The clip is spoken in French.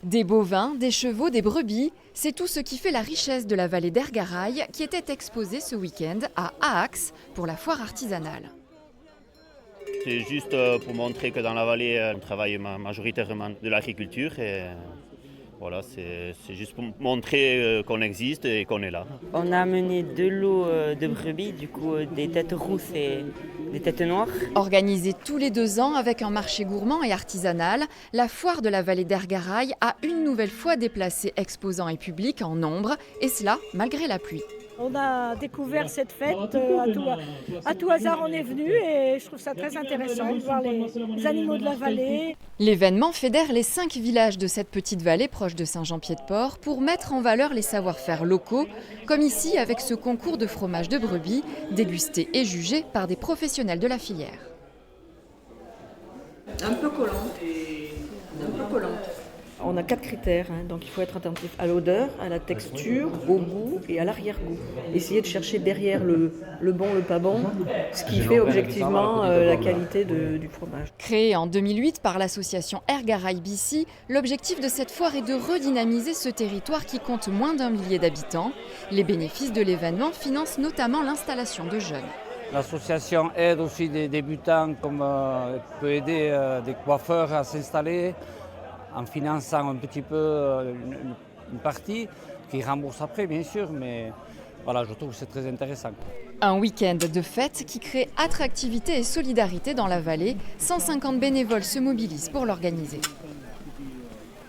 Des bovins, des chevaux, des brebis, c'est tout ce qui fait la richesse de la vallée d'Ergaraï qui était exposée ce week-end à Aax pour la foire artisanale. C'est juste pour montrer que dans la vallée, on travaille majoritairement de l'agriculture et voilà, c'est juste pour montrer qu'on existe et qu'on est là. On a amené de l'eau de brebis, du coup des têtes rousses et des têtes noires. Organisée tous les 2 ans avec un marché gourmand et artisanal, la foire de la vallée d'Ergaraï a une nouvelle fois déplacé exposants et publics en nombre, et cela malgré la pluie. On a découvert cette fête à tout hasard, on est venu et je trouve ça très intéressant de voir les animaux de la vallée. L'événement fédère les 5 villages de cette petite vallée proche de Saint-Jean-Pied-de-Port pour mettre en valeur les savoir-faire locaux, comme ici avec ce concours de fromage de brebis, dégusté et jugé par des professionnels de la filière. Un peu collante. On a 4 critères, donc il faut être attentif à l'odeur, à la texture, au goût et à l'arrière-goût. Essayer de chercher derrière le bon, le pas bon, ce qui fait objectivement la qualité du fromage. Créée en 2008 par l'association Ergaraï BC, l'objectif de cette foire est de redynamiser ce territoire qui compte moins d'1 millier d'habitants. Les bénéfices de l'événement financent notamment l'installation de jeunes. L'association aide aussi des débutants, comme peut aider des coiffeurs à s'installer, en finançant un petit peu une partie, qui rembourse après bien sûr, mais voilà, je trouve que c'est très intéressant. Un week-end de fête qui crée attractivité et solidarité dans la vallée. 150 bénévoles se mobilisent pour l'organiser.